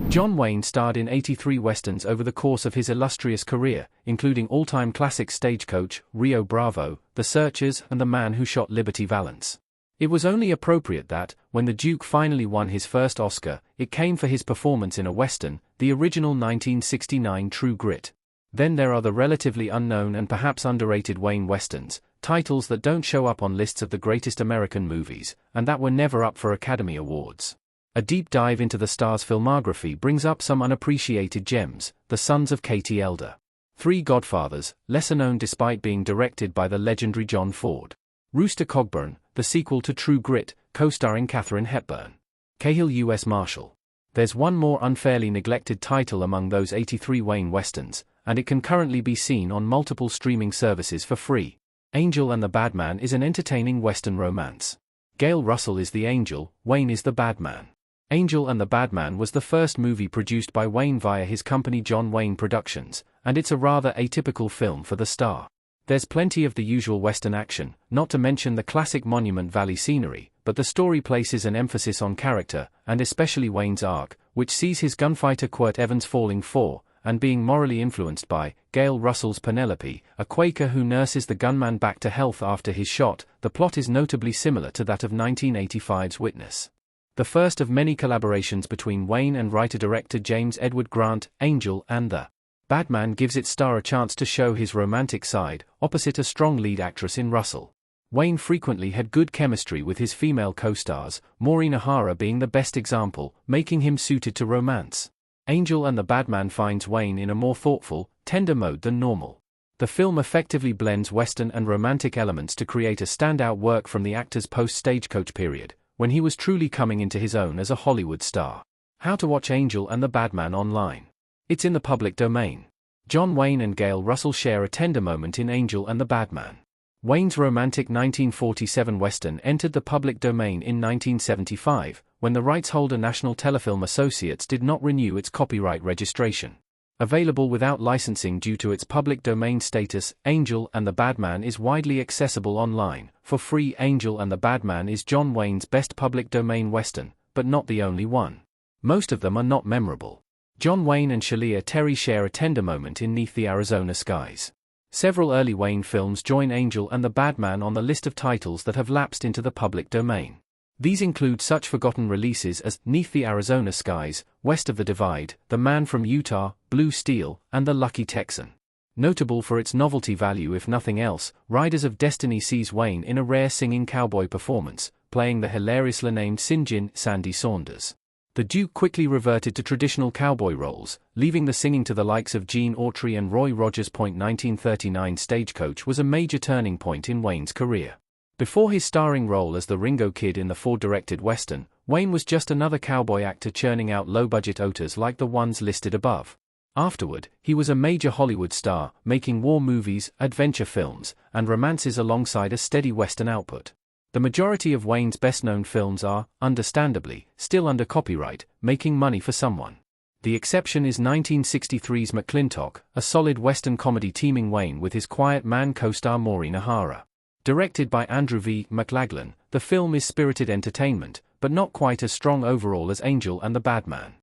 John Wayne starred in 83 westerns over the course of his illustrious career, including all-time classics Stagecoach, Rio Bravo, The Searchers, and The Man Who Shot Liberty Valance. It was only appropriate that, when the Duke finally won his first Oscar, it came for his performance in a western, the original 1969 True Grit. Then there are the relatively unknown and perhaps underrated Wayne westerns, titles that don't show up on lists of the greatest American movies, and that were never up for Academy Awards. A deep dive into the star's filmography brings up some unappreciated gems: The Sons of Katie Elder, Three Godfathers, lesser known despite being directed by the legendary John Ford; Rooster Cogburn, the sequel to True Grit, co-starring Katharine Hepburn; Cahill U.S. Marshal. There's one more unfairly neglected title among those 83 Wayne westerns, and it can currently be seen on multiple streaming services for free. Angel and the Badman is an entertaining western romance. Gail Russell is the angel, Wayne is the badman. Angel and the Badman was the first movie produced by Wayne via his company John Wayne Productions, and it's a rather atypical film for the star. There's plenty of the usual western action, not to mention the classic Monument Valley scenery, but the story places an emphasis on character, and especially Wayne's arc, which sees his gunfighter Quirt Evans falling for, and being morally influenced by, Gail Russell's Penelope, a Quaker who nurses the gunman back to health after his shot. The plot is notably similar to that of 1985's Witness. The first of many collaborations between Wayne and writer-director James Edward Grant, Angel and the Badman gives its star a chance to show his romantic side, opposite a strong lead actress in Russell. Wayne frequently had good chemistry with his female co-stars, Maureen O'Hara being the best example, making him suited to romance. Angel and the Badman finds Wayne in a more thoughtful, tender mode than normal. The film effectively blends western and romantic elements to create a standout work from the actor's post-Stagecoach period, when he was truly coming into his own as a Hollywood star. How to watch Angel and the Badman online. It's in the public domain. John Wayne and Gail Russell share a tender moment in Angel and the Badman. Wayne's romantic 1947 western entered the public domain in 1975, when the rights holder National Telefilm Associates did not renew its copyright registration. Available without licensing due to its public domain status, Angel and the Badman is widely accessible online. For free, Angel and the Badman is John Wayne's best public domain western, but not the only one. Most of them are not memorable. John Wayne and Shalia Terry share a tender moment in 'Neath the Arizona Skies. Several early Wayne films join Angel and the Badman on the list of titles that have lapsed into the public domain. These include such forgotten releases as 'Neath the Arizona Skies, West of the Divide, The Man from Utah, Blue Steel, and The Lucky Texan. Notable for its novelty value if nothing else, Riders of Destiny sees Wayne in a rare singing cowboy performance, playing the hilariously named Sinjin, Sandy Saunders. The Duke quickly reverted to traditional cowboy roles, leaving the singing to the likes of Gene Autry and Roy Rogers. 1939 Stagecoach was a major turning point in Wayne's career. Before his starring role as the Ringo Kid in the Ford-directed western, Wayne was just another cowboy actor churning out low-budget otters like the ones listed above. Afterward, he was a major Hollywood star, making war movies, adventure films, and romances alongside a steady western output. The majority of Wayne's best-known films are, understandably, still under copyright, making money for someone. The exception is 1963's McClintock, a solid western comedy teaming Wayne with his quiet man co-star Maureen O'Hara. Directed by Andrew V. McLaglen, the film is spirited entertainment, but not quite as strong overall as Angel and the Badman.